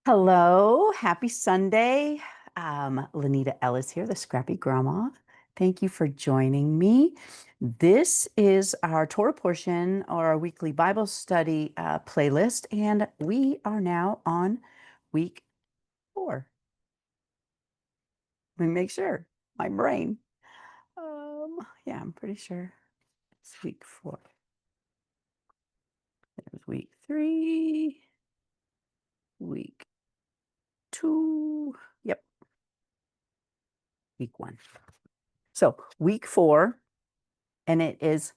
Hello, happy Sunday. Lanita Ellis here, the Scrappy Grandma. Thank you for joining me. This is our Torah portion or our weekly Bible study playlist, and we are now on week 4. Let me make sure. My brain. Yeah, I'm pretty sure it's week 4. There's week 3, week 2. Yep, week 1. So week 4. And it is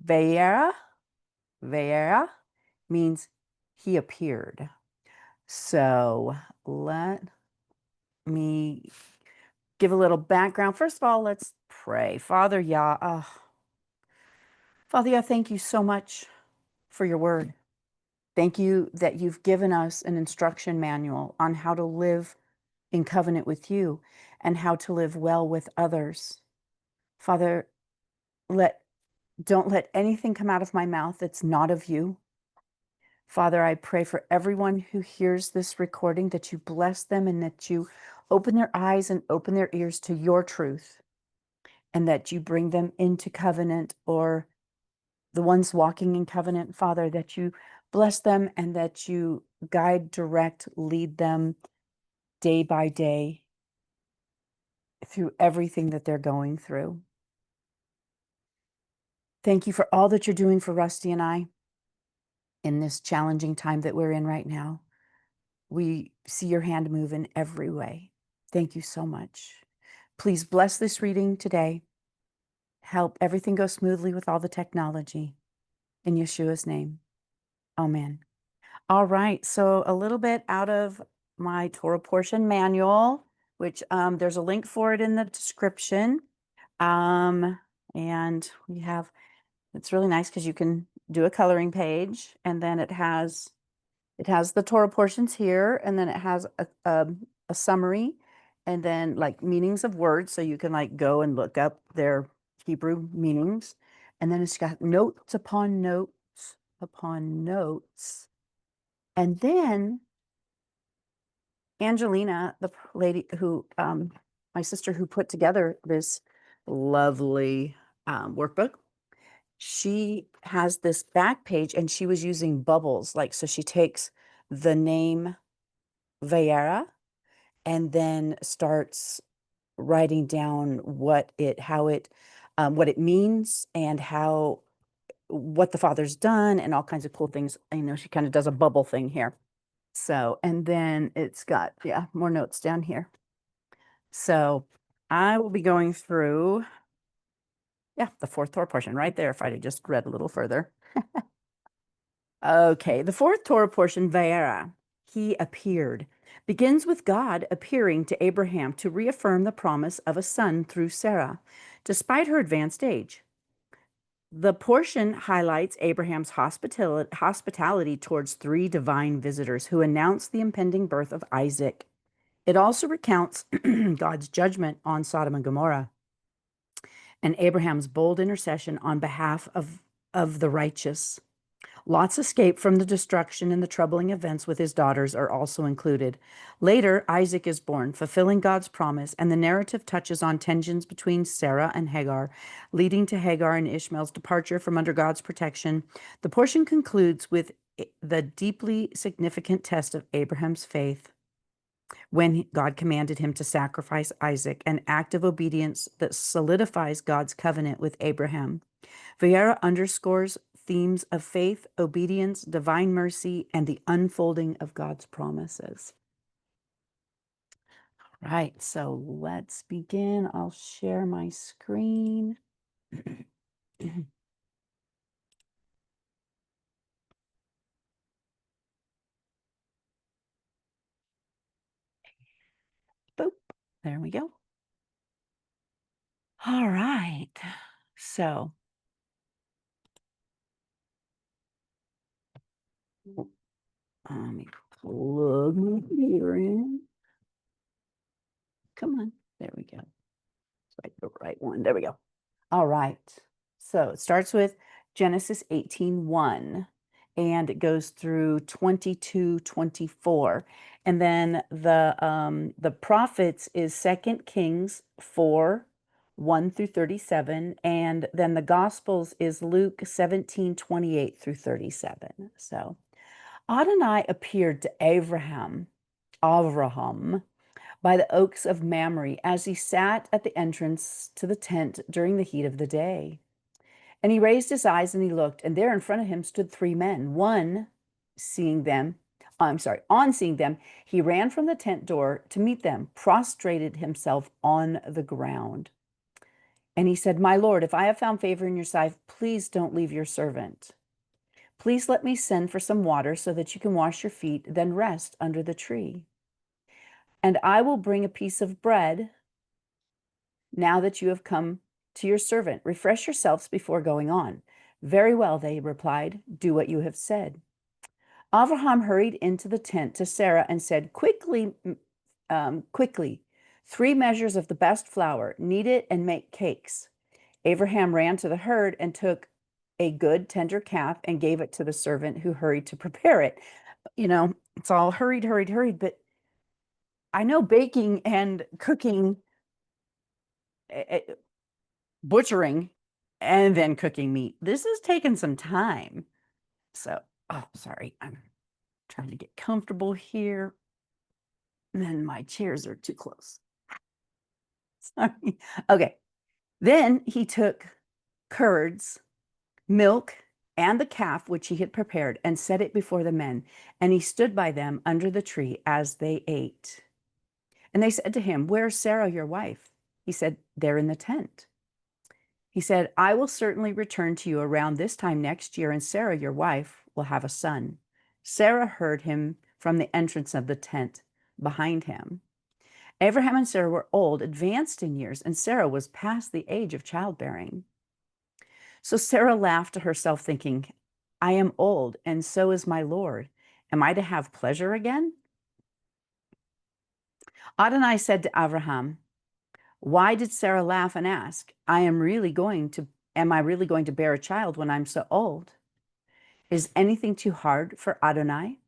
Vayera. Vayera means he appeared. So let me give a little background. First of all, let's pray. Father Yah, Father Yah, thank you so much for your word. Thank you that you've given us an instruction manual on how to live in covenant with you and how to live well with others. Father, don't let anything come out of my mouth that's not of you. Father, I pray for everyone who hears this recording that you bless them and that you open their eyes and open their ears to your truth and that you bring them into covenant, or the ones walking in covenant, Father, that you bless them and that you guide, direct, lead them day by day through everything that they're going through. Thank you for all that you're doing for Rusty and I in this challenging time that we're in right now. We see your hand move in every way. Thank you so much. Please bless this reading today. Help everything go smoothly with all the technology. In Yeshua's name, amen. All right, so a little bit out of my Torah portion manual, which there's a link for it in the description. And we have, it's really nice because you can do a coloring page, and then it has the Torah portions here, and then it has a summary, and then like meanings of words, so you can like go and look up their Hebrew meanings. And then it's got notes upon notes upon notes. And then Angelina, the lady who, my sister who put together this lovely workbook, she has this back page and she was using bubbles. Like, so she takes the name Vayera and then starts writing down what it means and what the Father's done and all kinds of cool things. She kind of does a bubble thing here. So, and then it's got, more notes down here. So I will be going through, the 4th Torah portion right there if I had just read a little further. Okay, the 4th Torah portion, Vayera, he appeared, begins with God appearing to Abraham to reaffirm the promise of a son through Sarah, despite her advanced age. The portion highlights Abraham's hospitality towards 3 divine visitors who announced the impending birth of Isaac. It also recounts God's judgment on Sodom and Gomorrah and Abraham's bold intercession on behalf of the righteous. Lot's escape from the destruction and the troubling events with his daughters are also included. Later, Isaac is born, fulfilling God's promise, and the narrative touches on tensions between Sarah and Hagar, leading to Hagar and Ishmael's departure from under God's protection. The portion concludes with the deeply significant test of Abraham's faith when God commanded him to sacrifice Isaac, an act of obedience that solidifies God's covenant with Abraham. Vayera underscores themes of faith, obedience, divine mercy, and the unfolding of God's promises. All right, so let's begin. I'll share my screen. Boop. There we go. All right. So let me plug my computer in. Come on. There we go. So the right one. There we go. All right. So it starts with Genesis 18:1. and it goes through 22:24. And then the prophets is 2 Kings 4:1 through 37, and then the Gospels is Luke 17:28 through 37. So Adonai appeared to Abraham by the oaks of Mamre as he sat at the entrance to the tent during the heat of the day. And he raised his eyes and he looked, and there in front of him stood three men. On seeing them, he ran from the tent door to meet them, prostrated himself on the ground. And he said, "My Lord, if I have found favor in your sight, please don't leave your servant. Please let me send for some water so that you can wash your feet, then rest under the tree. And I will bring a piece of bread now that you have come to your servant. Refresh yourselves before going on." "Very well," they replied. "Do what you have said." Abraham hurried into the tent to Sarah and said, quickly, 3 measures of the best flour, knead it and make cakes." Abraham ran to the herd and took a good tender calf and gave it to the servant who hurried to prepare it. It's all hurried, but I know baking and cooking, butchering, and then cooking meat. This has taken some time. So, sorry, I'm trying to get comfortable here. And then my chairs are too close. Sorry. Okay. Then he took curds, milk, and the calf which he had prepared and set it before the men. And he stood by them under the tree as they ate. And they said to him, "Where's Sarah, your wife?" He said, "They're in the tent." He said, "I will certainly return to you around this time next year, and Sarah, your wife, will have a son." Sarah heard him from the entrance of the tent behind him. Abraham and Sarah were old, advanced in years, and Sarah was past the age of childbearing. So Sarah laughed to herself, thinking, "I am old, and so is my Lord. Am I to have pleasure again?" Adonai said to Abraham, "Why did Sarah laugh and ask, am I really going to bear a child when I'm so old? Is anything too hard for Adonai?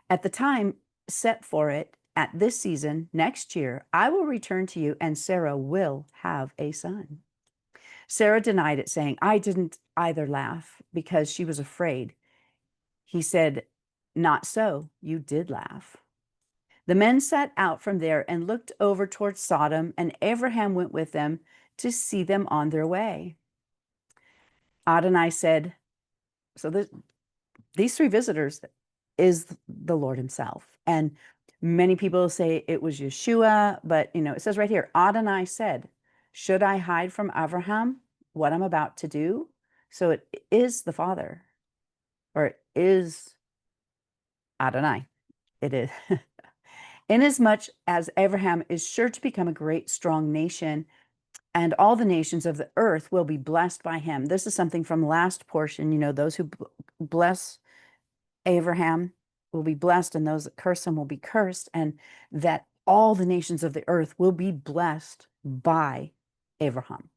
At the time set for it, at this season, next year, I will return to you and Sarah will have a son." Sarah denied it, saying, "I didn't either laugh," because she was afraid. He said, "Not so, you did laugh." The men set out from there and looked over towards Sodom, and Abraham went with them to see them on their way. Adonai said, so these 3 visitors is the Lord himself. And many people say it was Yeshua, but it says right here, Adonai said, "Should I hide from Abraham what I'm about to do?" So it is the Father, or it is Adonai. It is. Inasmuch as Abraham is sure to become a great, strong nation, and all the nations of the earth will be blessed by him. This is something from last portion. Those who bless Abraham will be blessed, and those that curse him will be cursed, and that all the nations of the earth will be blessed by Abraham.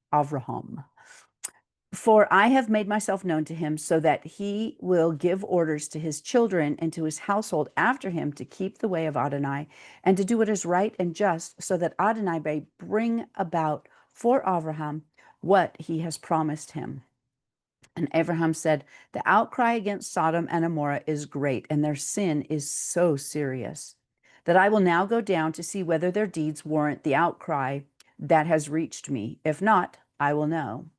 "For I have made myself known to him so that he will give orders to his children and to his household after him to keep the way of Adonai and to do what is right and just, so that Adonai may bring about for Abraham what he has promised him." And Abraham said, "The outcry against Sodom and Gomorrah is great, and their sin is so serious that I will now go down to see whether their deeds warrant the outcry that has reached me. If not, I will know."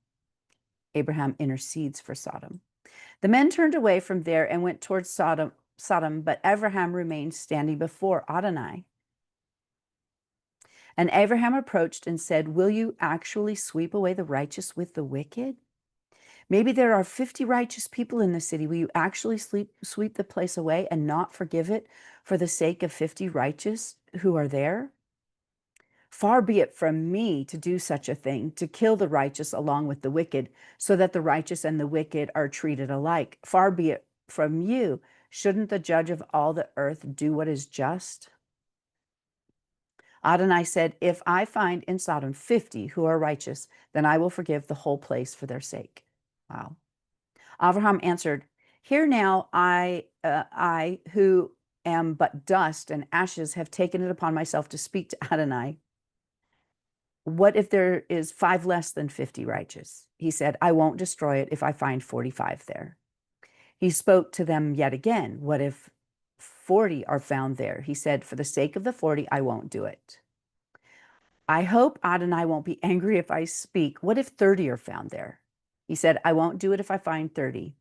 Abraham intercedes for Sodom. The men turned away from there and went towards Sodom, but Abraham remained standing before Adonai. And Abraham approached and said, "Will you actually sweep away the righteous with the wicked? Maybe there are 50 righteous people in the city. Will you actually sweep the place away and not forgive it for the sake of 50 righteous who are there? Far be it from me to do such a thing, to kill the righteous along with the wicked, so that the righteous and the wicked are treated alike. Far be it from you. Shouldn't the judge of all the earth do what is just?" Adonai said, "If I find in Sodom 50 who are righteous, then I will forgive the whole place for their sake." Wow. Abraham answered, Here now I who am but dust and ashes have taken it upon myself to speak to Adonai. What if there is 5 less than 50 righteous? He said, I won't destroy it if I find 45 there. He spoke to them yet again. What if 40 are found there? He said, for the sake of the 40, I won't do it. I hope Adonai won't be angry if I speak. What if 30 are found there? He said, I won't do it if I find 30.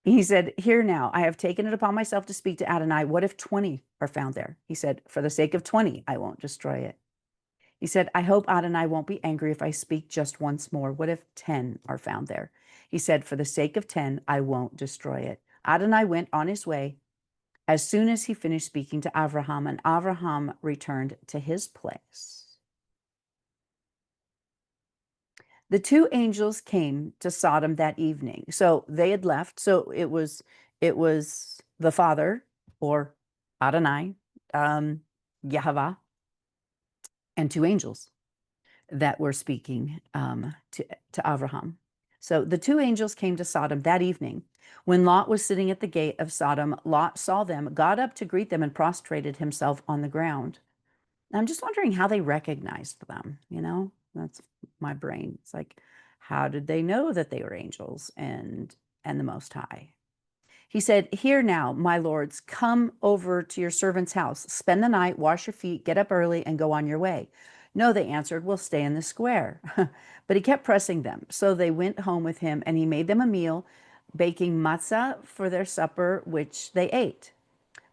He said, here now, I have taken it upon myself to speak to Adonai. What if 20 are found there? He said, for the sake of 20, I won't destroy it. He said, I hope Adonai won't be angry if I speak just once more. What if 10 are found there? He said, for the sake of 10, I won't destroy it. Adonai went on his way as soon as he finished speaking to Avraham, and Avraham returned to his place. The 2 angels came to Sodom that evening. So they had left. So it was the Father, or Adonai, Yahweh, and 2 angels that were speaking to Avraham. So the 2 angels came to Sodom that evening. When Lot was sitting at the gate of Sodom, Lot saw them, got up to greet them, and prostrated himself on the ground. I'm just wondering how they recognized them, That's my brain. It's like, how did they know that they were angels and the Most High? He said, here now, my lords, come over to your servant's house, spend the night, wash your feet, get up early, and go on your way. No, they answered, we'll stay in the square. But he kept pressing them. So they went home with him, and he made them a meal, baking matzah for their supper, which they ate.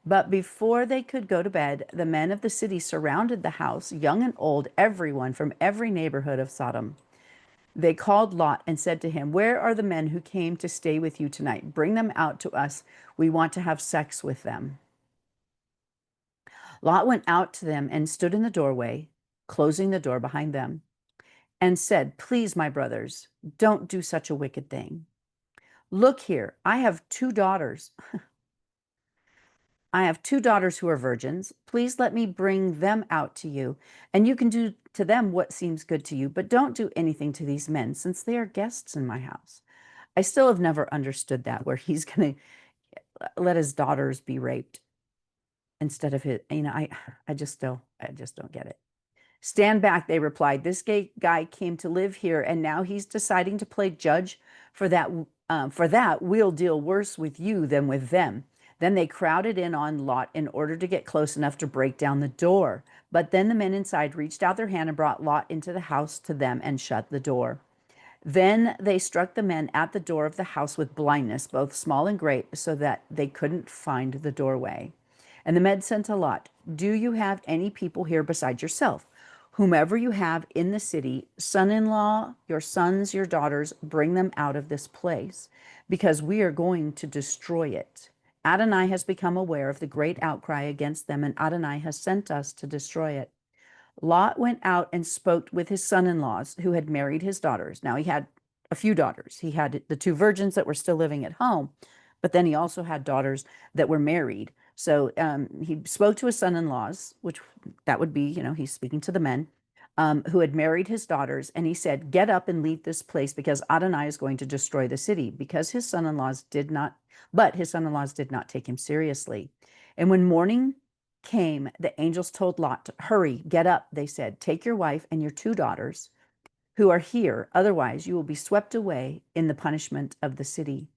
But before they could go to bed, the men of the city surrounded the house, young and old, everyone from every neighborhood of Sodom. They called Lot and said to him, where are the men who came to stay with you tonight? Bring them out to us. We want to have sex with them. Lot went out to them and stood in the doorway, closing the door behind them, and said, please, my brothers, don't do such a wicked thing. Look here, I have 2 daughters. I have 2 daughters who are virgins. Please let me bring them out to you, and you can do to them what seems good to you, but don't do anything to these men, since they are guests in my house. I still have never understood that, where he's going to let his daughters be raped instead of his, I just don't get it. Stand back, they replied. This gay guy came to live here, and now he's deciding to play judge. For that, we'll deal worse with you than with them. Then they crowded in on Lot in order to get close enough to break down the door. But then the men inside reached out their hand and brought Lot into the house to them and shut the door. Then they struck the men at the door of the house with blindness, both small and great, so that they couldn't find the doorway. And the men said to Lot, do you have any people here besides yourself? Whomever you have in the city, son-in-law, your sons, your daughters, bring them out of this place, because we are going to destroy it. Adonai has become aware of the great outcry against them, and Adonai has sent us to destroy it. Lot went out and spoke with his son-in-laws who had married his daughters. Now he had a few daughters. He had the 2 virgins that were still living at home, but then he also had daughters that were married. So he spoke to his son-in-laws, which that would be, he's speaking to the men who had married his daughters. And he said, get up and leave this place, because Adonai is going to destroy the city. But his son-in-laws did not take him seriously. And when morning came, the angels told Lot, hurry, get up, they said, take your wife and your 2 daughters who are here. Otherwise, you will be swept away in the punishment of the city.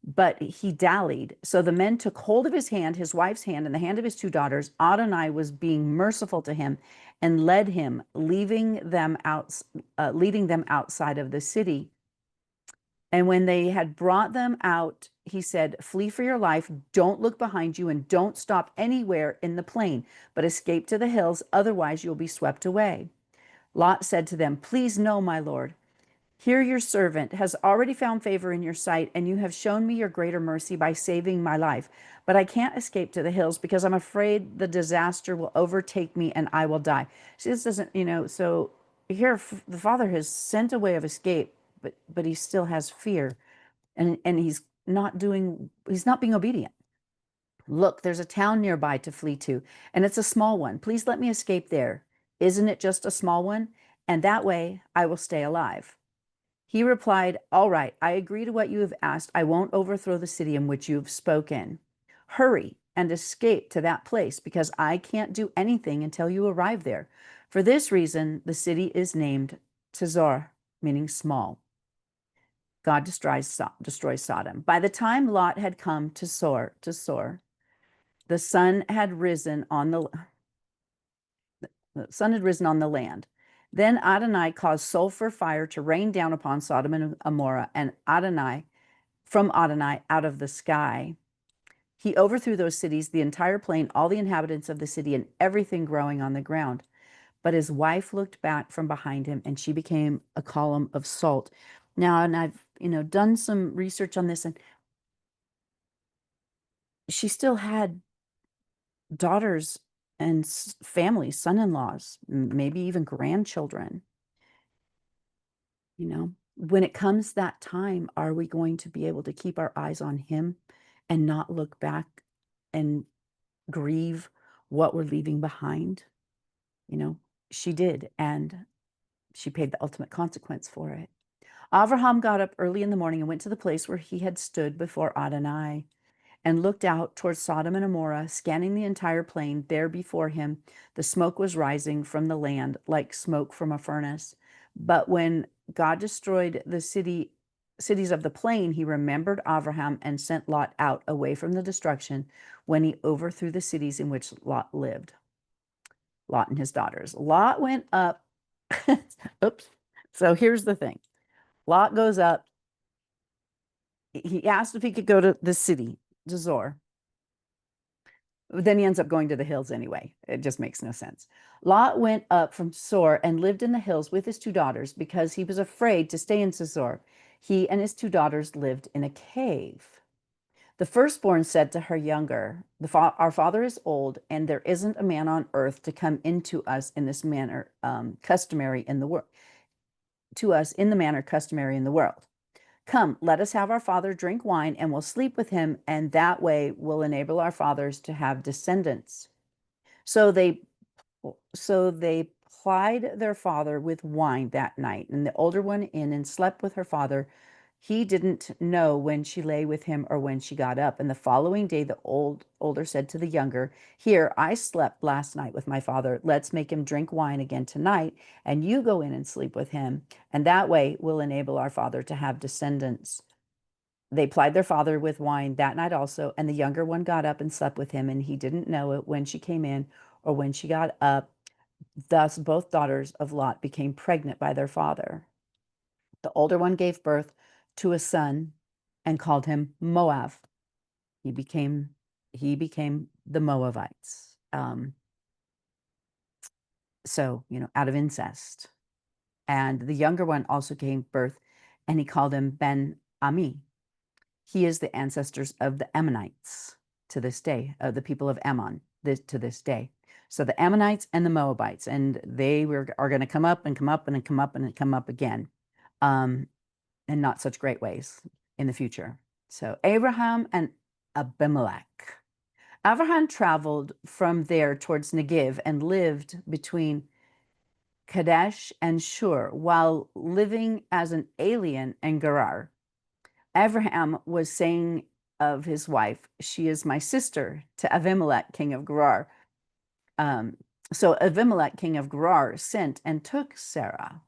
But he dallied. So the men took hold of his hand, his wife's hand, and the hand of his 2 daughters. Adonai was being merciful to him and led him, leading them outside of the city. And when they had brought them out, he said, flee for your life. Don't look behind you, and don't stop anywhere in the plain, but escape to the hills. Otherwise, you'll be swept away. Lot said to them, please no, my lord. Here your servant has already found favor in your sight, and you have shown me your greater mercy by saving my life. But I can't escape to the hills, because I'm afraid the disaster will overtake me and I will die. See, this doesn't, so here the father has sent a way of escape, but he still has fear, and he's not being obedient. Look, there's a town nearby to flee to, and it's a small one. Please let me escape there. Isn't it just a small one? And that way I will stay alive. He replied, "All right, I agree to what you have asked. I won't overthrow the city in which you have spoken. Hurry and escape to that place, because I can't do anything until you arrive there. For this reason, the city is named Tzor, meaning small. God destroys Sodom. By the time Lot had come to Sor, the sun had risen on the land. Then Adonai caused sulfur fire to rain down upon Sodom and Gomorrah, and from Adonai out of the sky. He overthrew those cities, the entire plain, all the inhabitants of the city, and everything growing on the ground. But his wife looked back from behind him, and she became a column of salt. Now, and I've done some research on this, and she still had daughters and family, son-in-laws, maybe even grandchildren. When it comes that time, are we going to be able to keep our eyes on him and not look back and grieve what we're leaving behind? She did, and she paid the ultimate consequence for it. Avraham got up early in the morning and went to the place where he had stood before Adonai and looked out towards Sodom and Gomorrah, scanning the entire plain. There before him, the smoke was rising from the land like smoke from a furnace. But when God destroyed the cities of the plain, he remembered Abraham and sent Lot out away from the destruction when he overthrew the cities in which Lot lived. Lot and his daughters. Lot went up. Oops. So here's the thing. Lot goes up. He asked if he could go to the city, to Zor. Then he ends up going to the hills anyway. It just makes no sense. Lot went up from Zor and lived in the hills with his two daughters because he was afraid to stay in Zor. He and his two daughters lived in a cave. The firstborn said to her younger, "Our father is old, and there isn't a man on earth to come into us in this manner customary in the world. To us in the manner customary in the world. Come, let us have our father drink wine, and we'll sleep with him, and that way we'll enable our fathers to have descendants." So they plied their father with wine that night, and the older one in and slept with her father. He didn't know when she lay with him or when she got up. And the following day, the older said to the younger, "Here, I slept last night with my father. Let's make him drink wine again tonight, and you go in and sleep with him, and that way we'll enable our father to have descendants." They plied their father with wine that night also, and the younger one got up and slept with him, and he didn't know it when she came in or when she got up. Thus, both daughters of Lot became pregnant by their father. The older one gave birth to a son and called him Moab. He became the Moabites. Out of incest. And the younger one also gave birth, and he called him Ben Ami. He is the ancestors of the Ammonites to this day, of the people of Ammon to this day. So the Ammonites and the Moabites, and they are going to come up and come up and come up and come up again, in not such great ways in the future. So Abraham and Abimelech. Abraham traveled from there towards Negev and lived between Kadesh and Shur while living as an alien in Gerar. Abraham was saying of his wife, "She is my sister," to Abimelech, king of Gerar. So Abimelech, king of Gerar, sent and took Sarah.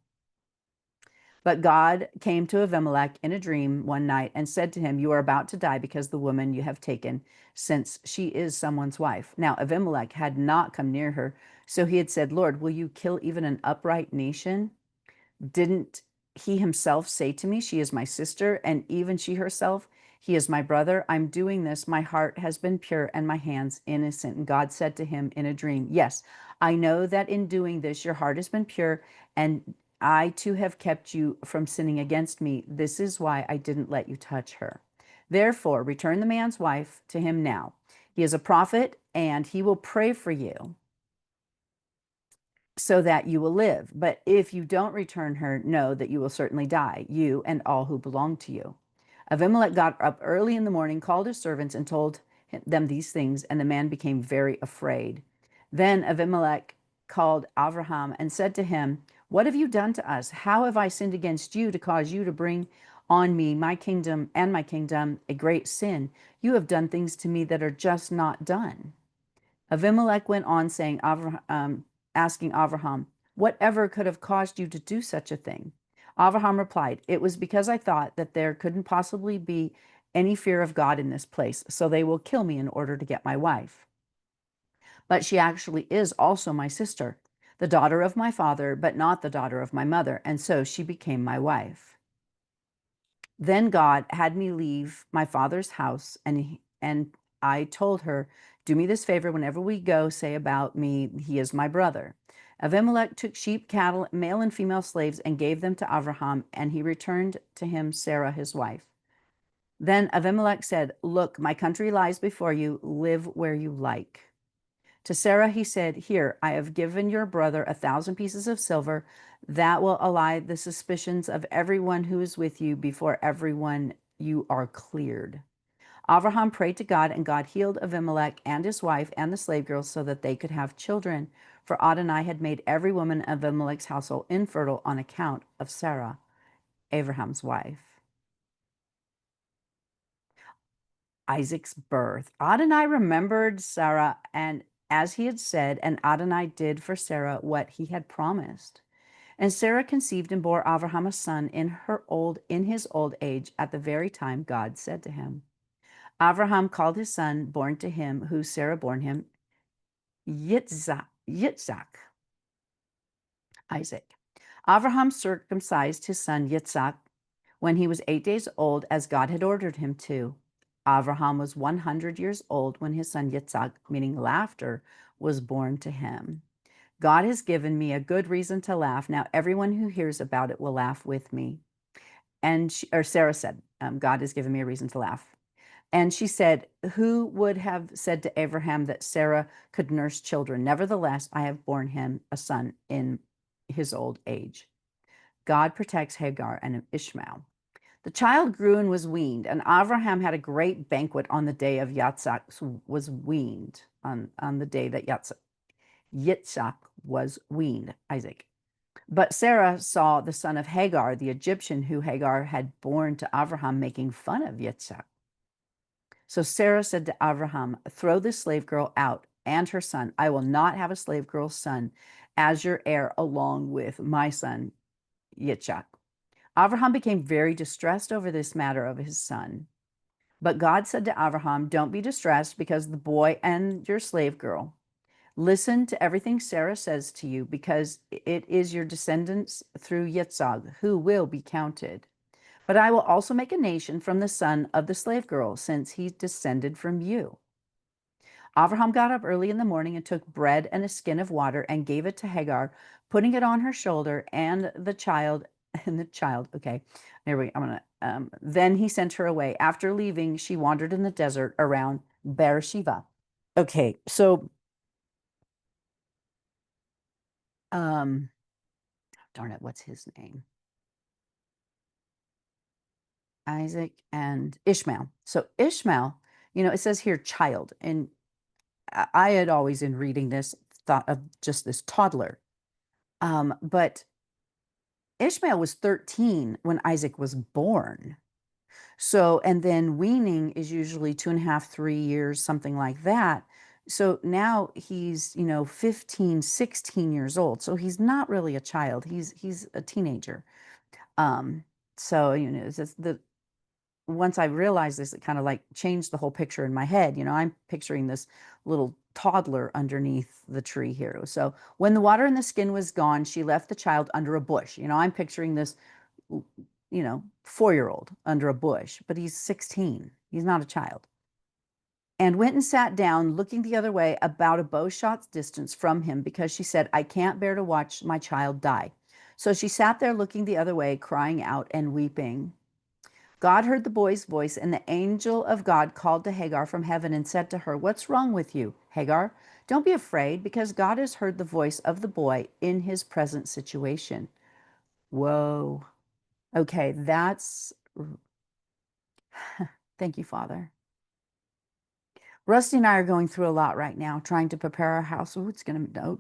But God came to Abimelech in a dream one night and said to him, "You are about to die because the woman you have taken, since she is someone's wife." Now Abimelech had not come near her, so he had said, "Lord, will you kill even an upright nation? Didn't he himself say to me, 'She is my sister,' and even she herself, 'He is my brother'? I'm doing this. My heart has been pure and my hands innocent." And God said to him in a dream, "Yes, I know that in doing this, your heart has been pure, and I too have kept you from sinning against me. This is why I didn't let you touch her. Therefore, return the man's wife to him now. He is a prophet, and he will pray for you so that you will live. But if you don't return her, know that you will certainly die, you and all who belong to you." Abimelech got up early in the morning, called his servants, and told them these things, and the man became very afraid. Then Abimelech called Abraham and said to him, What have you done to us? How have I sinned against you to cause you to bring on me, my kingdom, a great sin? You have done things to me that are just not done. Abimelech went on saying, asking Abraham, whatever could have caused you to do such a thing? Abraham replied, it was because I thought that there couldn't possibly be any fear of God in this place, so they will kill me in order to get my wife. But she actually is also my sister, the daughter of my father, but not the daughter of my mother, and so she became my wife. Then God had me leave my father's house, and I told her, do me this favor, whenever we go, say about me, he is my brother. Abimelech took sheep, cattle, male and female slaves, and gave them to Abraham, and he returned to him Sarah, his wife. Then Abimelech said, look, my country lies before you. Live where you like. To Sarah he said, here, I have given your brother 1,000 pieces of silver. That will allay the suspicions of everyone who is with you before everyone you are cleared. Abraham prayed to God, and God healed Abimelech and his wife and the slave girls so that they could have children. For Adonai had made every woman of Abimelech's household infertile on account of Sarah, Abraham's wife. Isaac's birth. Adonai remembered Sarah, and as he had said, and Adonai did for Sarah what he had promised. And Sarah conceived and bore Abraham a son in his old age, at the very time God said to him. Abraham called his son born to him, who Sarah born him, Yitzhak, Isaac. Abraham circumcised his son Yitzhak when he was 8 days old, as God had ordered him to. Abraham was 100 years old when his son Yitzhak, meaning laughter, was born to him. God has given me a good reason to laugh. Now everyone who hears about it will laugh with me. And Sarah said, God has given me a reason to laugh. And she said, who would have said to Abraham that Sarah could nurse children? Nevertheless, I have borne him a son in his old age. God protects Hagar and Ishmael. The child grew and was weaned, and Abraham had a great banquet on the day of Yitzhak was weaned, on the day that Yitzhak was weaned, Isaac. But Sarah saw the son of Hagar, the Egyptian, who Hagar had borne to Abraham, making fun of Yitzhak. So Sarah said to Abraham, throw this slave girl out and her son. I will not have a slave girl's son as your heir along with my son, Yitzhak. Abraham became very distressed over this matter of his son. But God said to Abraham, don't be distressed because the boy and your slave girl. Listen to everything Sarah says to you, because it is your descendants through Yitzhak who will be counted. But I will also make a nation from the son of the slave girl, since he descended from you. Abraham got up early in the morning and took bread and a skin of water and gave it to Hagar, putting it on her shoulder and the child. Okay, there we. Then he sent her away. After leaving, she wandered in the desert around Beersheba. Okay, so darn it, what's his name? Isaac and Ishmael. So Ishmael, it says here child, and I had always, in reading this, thought of just this toddler. But Ishmael was 13 when Isaac was born. So, and then weaning is usually 2.5, 3 years, something like that. So now he's, 15, 16 years old. So he's not really a child. He's a teenager. Um, so, it's just once I realized this, it kind of like changed the whole picture in my head. I'm picturing this little toddler underneath the tree here. So when the water in the skin was gone, she left the child under a bush. I'm picturing this, 4-year-old under a bush, but he's 16. He's not a child. And went and sat down, looking the other way, about a bowshot's distance from him, because she said, I can't bear to watch my child die. So she sat there looking the other way, crying out and weeping. God heard the boy's voice, and the angel of God called to Hagar from heaven and said to her, what's wrong with you, Hagar? Don't be afraid, because God has heard the voice of the boy in his present situation. Whoa. Okay, thank you, Father. Rusty and I are going through a lot right now, trying to prepare our house. Oh,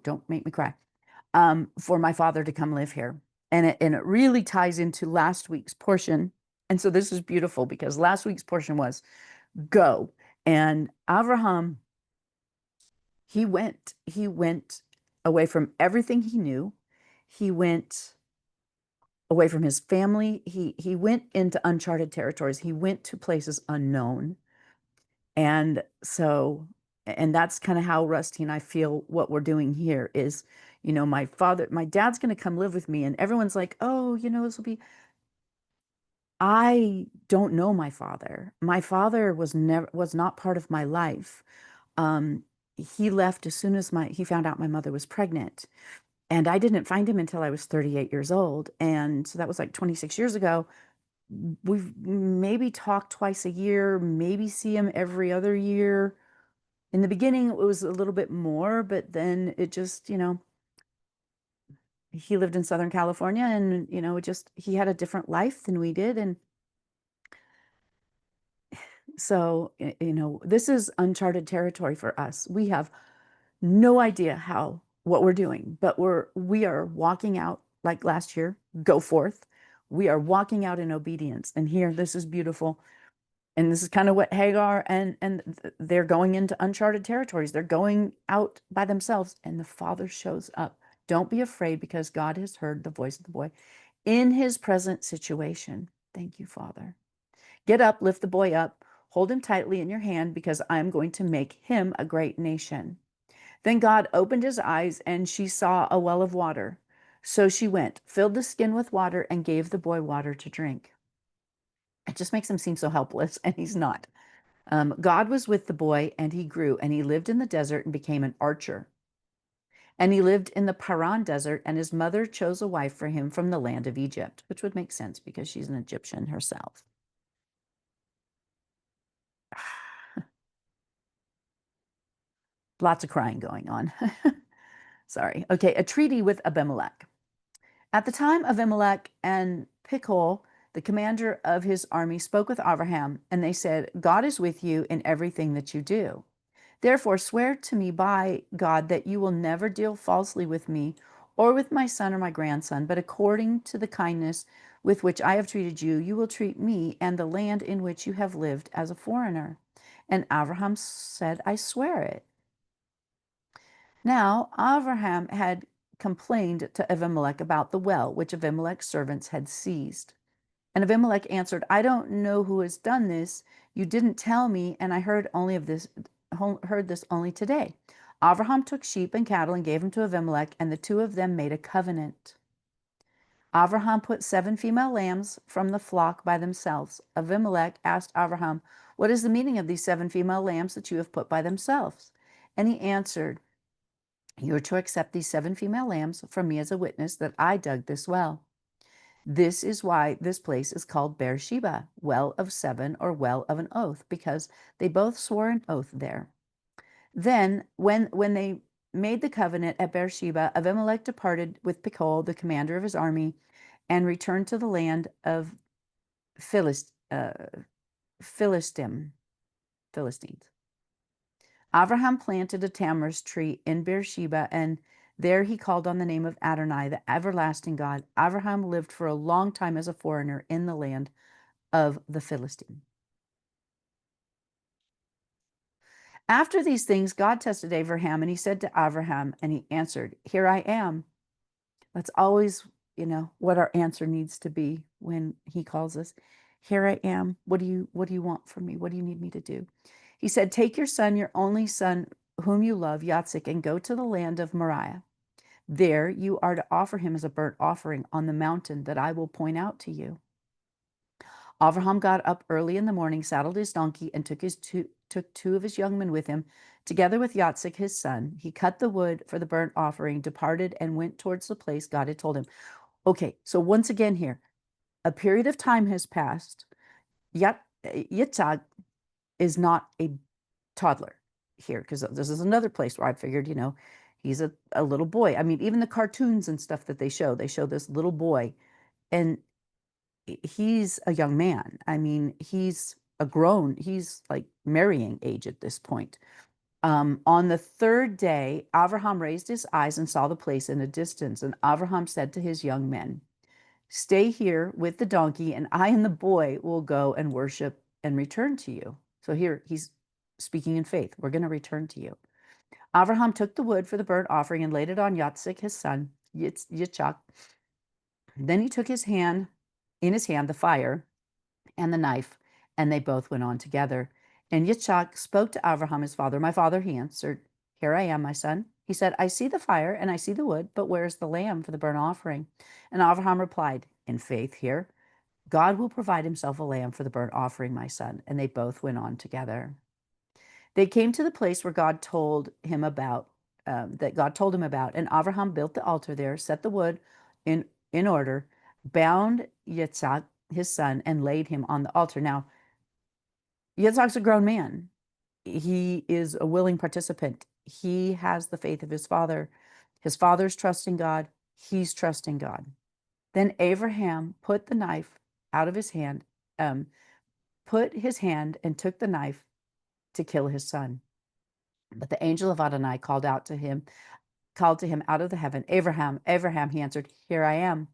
don't make me cry. for my father to come live here. And it really ties into last week's portion. And so this is beautiful because last week's portion was go. And Abraham, he went away from everything he knew. He went away from his family. He went into uncharted territories. He went to places unknown. And so, and that's kind of how Rusty and I feel what we're doing here is, my dad's going to come live with me. And everyone's like, oh, this will be, I don't know my father. My father was not part of my life. Um, he left as soon as he found out my mother was pregnant. And I didn't find him until I was 38 years old. And so that was like 26 years ago. We've maybe talked twice a year, maybe see him every other year. In the beginning, it was a little bit more, but then it just, he lived in Southern California and, he had a different life than we did. And so, this is uncharted territory for us. We have no idea what we're doing, but we are walking out like last year, go forth. We are walking out in obedience. And here, this is beautiful. And this is kind of what Hagar and they're going into uncharted territories. They're going out by themselves, and the father shows up. Don't be afraid because God has heard the voice of the boy in his present situation. Thank you, Father. Get up, lift the boy up, hold him tightly in your hand because I'm going to make him a great nation. Then God opened his eyes and she saw a well of water. So she went, filled the skin with water, and gave the boy water to drink. It just makes him seem so helpless, and he's not. God was with the boy, and he grew, and he lived in the desert and became an archer. And he lived in the Paran desert, and his mother chose a wife for him from the land of Egypt, which would make sense because she's an Egyptian herself. Lots of crying going on. Sorry. Okay, a treaty with Abimelech. At the time, Abimelech and Pichol, the commander of his army, spoke with Abraham, and they said, God is with you in everything that you do. Therefore, swear to me by God that you will never deal falsely with me or with my son or my grandson, but according to the kindness with which I have treated you, you will treat me and the land in which you have lived as a foreigner. And Abraham said, I swear it. Now, Abraham had complained to Abimelech about the well, which Abimelech's servants had seized. And Abimelech answered, I don't know who has done this. You didn't tell me, and I heard this only today. Abraham took sheep and cattle and gave them to Abimelech, and the two of them made a covenant. Abraham put 7 female lambs from the flock by themselves. Abimelech asked Abraham, what is the meaning of these 7 female lambs that you have put by themselves? And he answered, you are to accept these 7 female lambs from me as a witness that I dug this well. This is why this place is called Beersheba, well of 7, or well of an oath, because they both swore an oath there. Then, when they made the covenant at Beersheba, Abimelech departed with Pichol, the commander of his army, and returned to the land of Philistines. Abraham planted a tamarisk tree in Beersheba, and there he called on the name of Adonai, the everlasting God. Abraham lived for a long time as a foreigner in the land of the Philistines. After these things, God tested Abraham, and he said to Abraham, and he answered, here I am. That's always, what our answer needs to be when he calls us. Here I am. What do you want from me? What do you need me to do? He said, take your son, your only son, whom you love, Yitzhak, and go to the land of Moriah. There you are to offer him as a burnt offering on the mountain that I will point out to you. Abraham got up early in the morning, saddled his donkey, and took 2 of his young men with him, together with Yitzhak his son. He cut the wood for the burnt offering, departed, and went towards the place God had told him. Okay, so once again here, a period of time has passed. Yitzhak is not a toddler here, because this is another place where I figured, he's a little boy. I mean, even the cartoons and stuff that they show this little boy, and he's a young man. I mean, he's like marrying age at this point. On the third day, Abraham raised his eyes and saw the place in a distance. And Abraham said to his young men, "Stay here with the donkey, and I and the boy will go and worship and return to you." So here he's speaking in faith. We're going to return to you. Abraham took the wood for the burnt offering and laid it on Yitzchak, his son, Yitzchak. Then he took in his hand the fire and the knife, and they both went on together. And Yitzchak spoke to Abraham, his father. "My father," he answered. "Here I am, my son." He said, "I see the fire and I see the wood, but where's the lamb for the burnt offering?" And Abraham replied, in faith here, "God will provide himself a lamb for the burnt offering, my son." And they both went on together. They came to the place where God told him about, and Abraham built the altar there, set the wood in order, bound Yitzhak, his son, and laid him on the altar. Now, Yitzhak's a grown man. He is a willing participant. He has the faith of his father. His father's trusting God. He's trusting God. Then Abraham put the knife out of his hand, put his hand and took the knife to kill his son. But the angel of Adonai called to him out of the heaven, "Abraham, Abraham," he answered, "Here I am."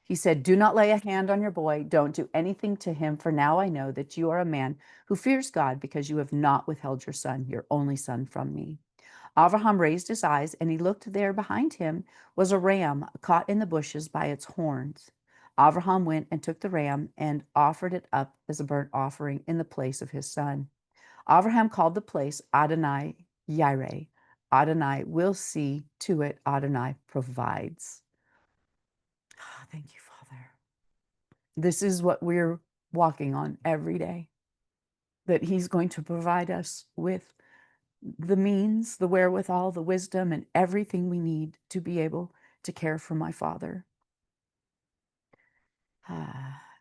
He said, "Do not lay a hand on your boy. Don't do anything to him, for now I know that you are a man who fears God, because you have not withheld your son, your only son, from me." Abraham raised his eyes, and he looked. There behind him was a ram caught in the bushes by its horns. Abraham went and took the ram and offered it up as a burnt offering in the place of his son. Abraham called the place Adonai Yireh. Adonai will see to it. Adonai provides. Oh, thank you, Father. This is what we're walking on every day, that he's going to provide us with the means, the wherewithal, the wisdom, and everything we need to be able to care for my father.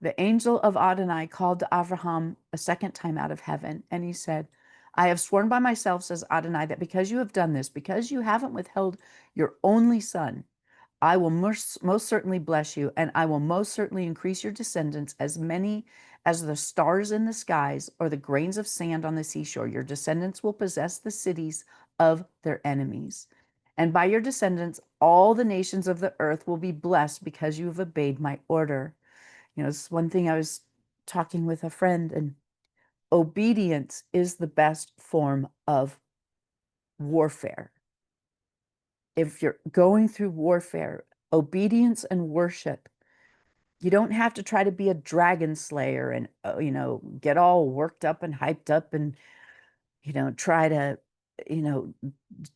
The angel of Adonai called to Abraham a second time out of heaven, and he said, "I have sworn by myself," says Adonai, "that because you have done this, because you haven't withheld your only son, I will most certainly bless you, and I will most certainly increase your descendants as many as the stars in the skies or the grains of sand on the seashore. Your descendants will possess the cities of their enemies. And by your descendants, all the nations of the earth will be blessed because you have obeyed my order." It's one thing. I was talking with a friend, and obedience is the best form of warfare. If you're going through warfare, obedience and worship, you don't have to try to be a dragon slayer and, get all worked up and hyped up and, try to, you know,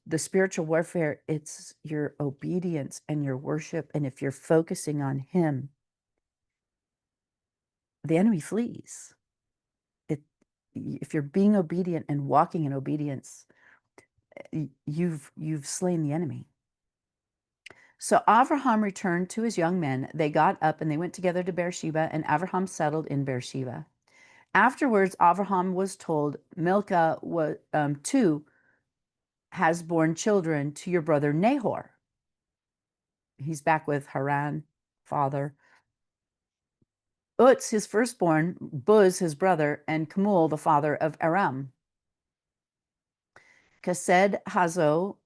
the spiritual warfare, it's your obedience and your worship. And if you're focusing on him, the enemy flees. If you're being obedient and walking in obedience, you've slain the enemy. So Avraham returned to his young men. They got up and they went together to Beersheba, and Avraham settled in Beersheba. Afterwards, Avraham was told, Milcah too has borne children to your brother Nahor. He's back with Haran, father. Utz, his firstborn, Buz, his brother, and Kemuel, the father of Aram. Kesed, Hazo,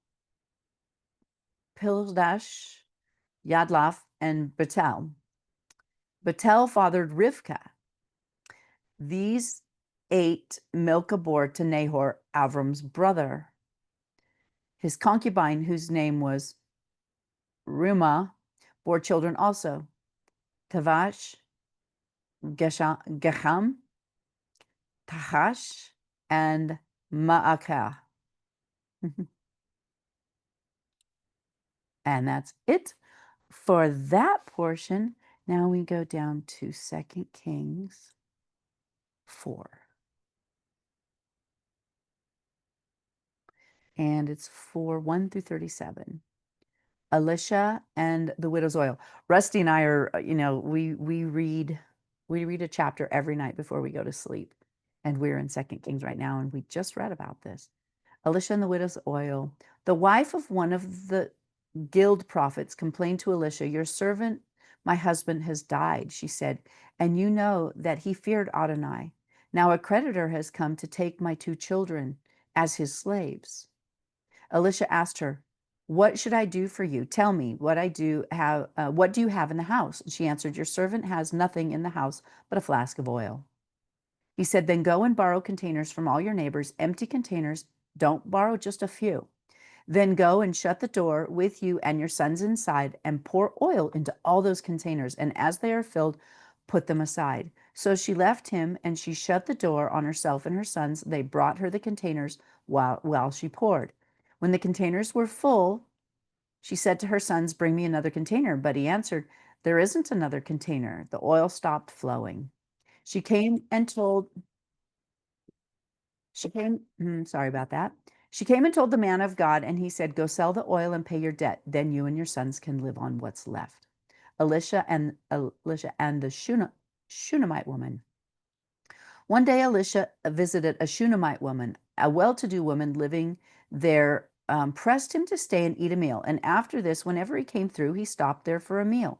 Pildash, Yadlaf, and Betel. Betel fathered Rivkah. These 8 Milcah bore to Nahor, Avram's brother. His concubine, whose name was Rumah, bore children also: Tavash, Geham, Tahash, and Ma'akah. And that's it for that portion. Now we go down to 2 Kings 4. And it's 1 through 37. Elisha and the widow's oil. Rusty and I are, we read a chapter every night before we go to sleep. And we're in 2 Kings right now, and we just read about this. Elisha and the widow's oil. The wife of one of the guild prophets complained to Elisha, "Your servant, my husband, has died," she said, "and you know that he feared Adonai. Now a creditor has come to take my 2 children, as his slaves. Elisha asked her, "What should I do for you? Tell me what do you have in the house?" She answered, "Your servant has nothing in the house but a flask of oil." He said, "Then go and borrow containers from all your neighbors, empty containers. Don't borrow just a few. Then go and shut the door with you and your sons inside and pour oil into all those containers. And as they are filled, put them aside." So she left him and she shut the door on herself and her sons. They brought her the containers while she poured. When the containers were full, she said to her sons, "Bring me another container." But he answered, "There isn't another container." The oil stopped flowing. She came and told Sorry about that. She came and told the man of God, and he said, "Go sell the oil and pay your debt. Then you and your sons can live on what's left." Elisha and the Shunammite woman. One day, Elisha visited a Shunammite woman, a well-to-do woman living there, pressed him to stay and eat a meal. And after this, whenever he came through, he stopped there for a meal.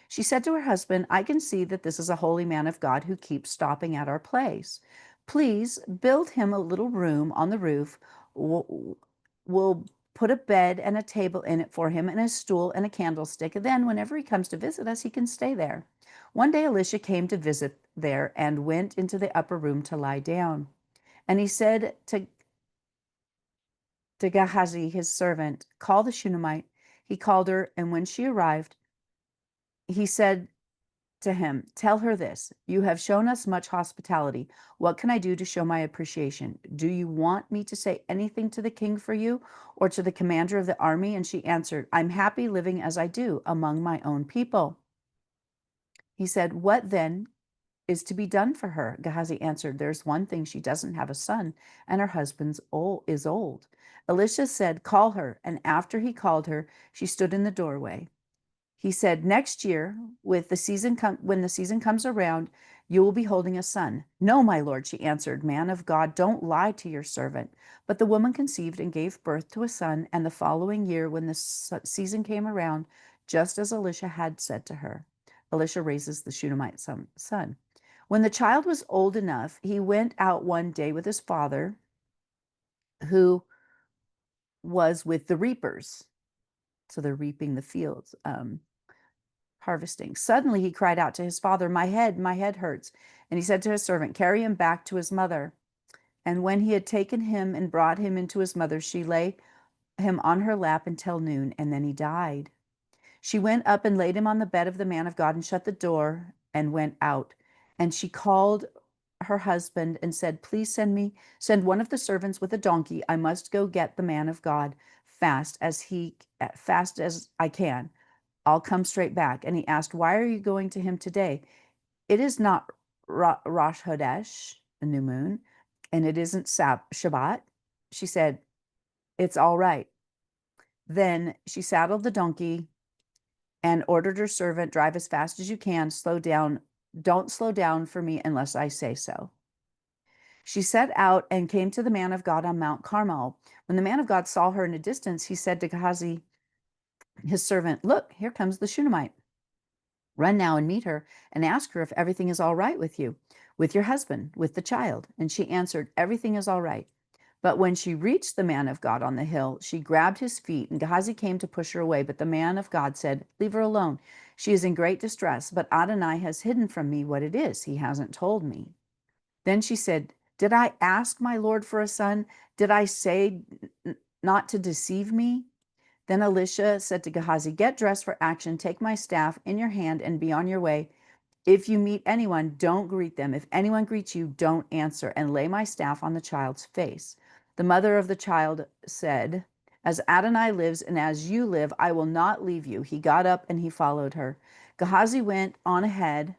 She said to her husband, "I can see that this is a holy man of God who keeps stopping at our place. Please build him a little room on the roof. We'll put a bed and a table in it for him, and a stool and a candlestick. And then, whenever he comes to visit us, he can stay there." One day, Elisha came to visit there and went into the upper room to lie down. And he said to Gehazi, his servant, "Call the Shunammite." He called her, and when she arrived, he said to him, "Tell her this: You have shown us much hospitality. What can I do to show my appreciation? Do you want me to say anything to the king for you or to the commander of the army?" And she answered, "I'm happy living as I do among my own people." He said, "What then is to be done for her?" Gehazi answered, "There's one thing: she doesn't have a son, and her is old." Elisha said, "Call her." And after he called her, she stood in the doorway. He said, "Next year, when the season comes around, you will be holding a son." "No, my lord," she answered. "Man of God, don't lie to your servant." But the woman conceived and gave birth to a son, and the following year, when the season came around, just as Elisha had said to her, Elisha raises the Shunammite son. When the child was old enough, he went out one day with his father, who was with the reapers. So they're reaping the fields. Harvesting. Suddenly he cried out to his father, my head hurts." And he said to his servant, "Carry him back to his mother." And when he had taken him and brought him into his mother, she lay him on her lap until noon, and then he died. She went up and laid him on the bed of the man of God and shut the door and went out. And she called her husband and said, "Please send one of the servants with a donkey. I must go get the man of God fast as I can. I'll come straight back." And he asked, "Why are you going to him today? It is not Rosh Hodesh, the new moon, and it isn't Shabbat." She said, "It's all right." Then she saddled the donkey and ordered her servant, "Drive as fast as you can. Slow down. Don't slow down for me unless I say so." She set out and came to the man of God on Mount Carmel. When the man of God saw her in a distance, he said to Gehazi, his servant, "Look, here comes the Shunammite. Run now and meet her and ask her if everything is all right with your husband, with the child." And she answered, "Everything is all right." But when she reached the man of God on the hill, she grabbed his feet, and Gehazi came to push her away. But the man of God said, "Leave her alone. She is in great distress, but Adonai has hidden from me what it is. He hasn't told me." Then she said, "Did I ask my Lord for a son? Did I say not to deceive me?" Then Elisha said to Gehazi, "Get dressed for action. Take my staff in your hand and be on your way. If you meet anyone, don't greet them. If anyone greets you, don't answer, and lay my staff on the child's face." The mother of the child said, "As Adonai lives and as you live, I will not leave you." He got up and he followed her. Gehazi went on ahead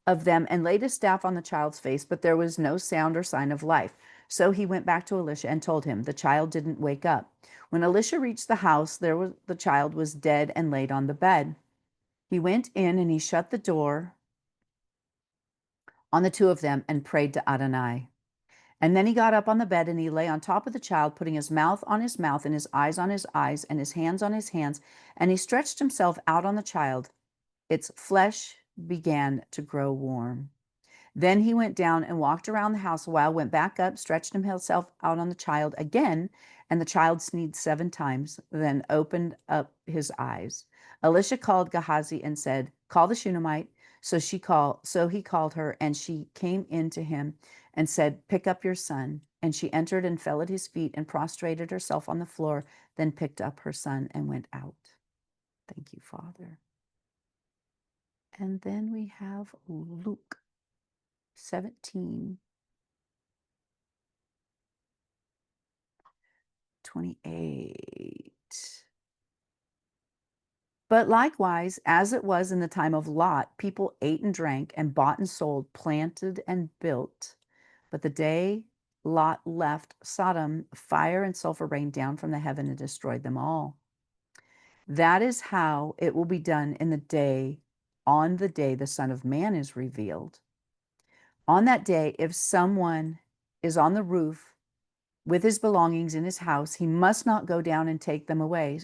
of them and laid his staff on the child's face, but there was no sound or sign of life. So he went back to Elisha and told him. The child didn't wake up. When Elisha reached the house, the child was dead and laid on the bed. He went in and he shut the door on the two of them and prayed to Adonai. And then he got up on the bed and he lay on top of the child, putting his mouth on his mouth and his eyes on his eyes and his hands on his hands, and he stretched himself out on the child. Its flesh began to grow warm. Then he went down and walked around the house a while, went back up, stretched himself out on the child again, and the child sneezed 7 times, then opened up his eyes. Elisha called Gehazi and said, "Call the Shunammite." So he called her, and she came in to him and said, "Pick up your son." And she entered and fell at his feet and prostrated herself on the floor, then picked up her son and went out. Thank you, Father. And then we have Luke 17, 28. But likewise, as it was in the time of Lot, people ate and drank and bought and sold, planted and built. But the day Lot left Sodom, fire and sulfur rained down from the heaven and destroyed them all. That is how it will be done on the day the Son of Man is revealed. On that day, if someone is on the roof with his belongings in his house, he must not go down and take them away.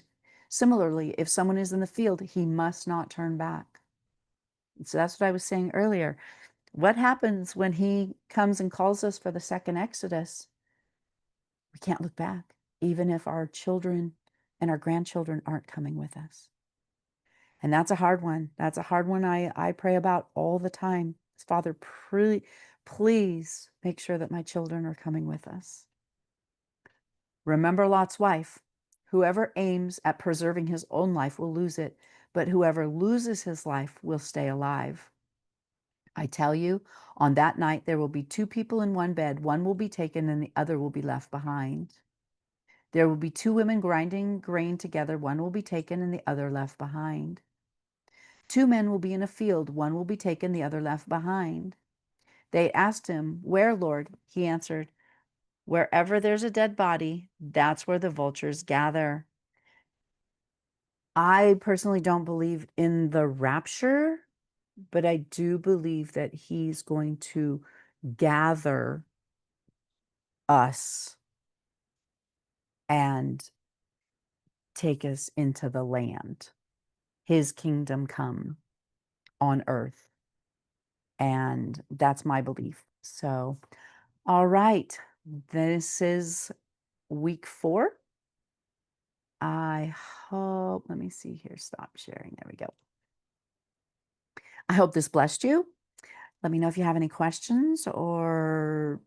Similarly, if someone is in the field, he must not turn back. So that's what I was saying earlier. What happens when he comes and calls us for the second Exodus? We can't look back, even if our children and our grandchildren aren't coming with us. And that's a hard one. That's a hard one I pray about all the time. Father, please make sure that my children are coming with us. Remember Lot's wife. Whoever aims at preserving his own life will lose it, but whoever loses his life will stay alive. I tell you, on that night there will be 2 people in one bed. One will be taken and the other will be left behind. There will be 2 women grinding grain together. One will be taken and the other left behind. 2 men will be in a field. One will be taken, the other left behind. They asked him, "Where, Lord?" He answered, "Wherever there's a dead body, that's where the vultures gather." I personally don't believe in the rapture, but I do believe that he's going to gather us and take us into the land, his kingdom come on earth. And that's my belief. So, all right, this is week 4. I hope, let me see here, stop sharing. There we go. I hope this blessed you. Let me know if you have any questions or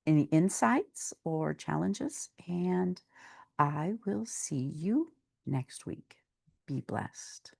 any insights or challenges, and I will see you next week. Be blessed.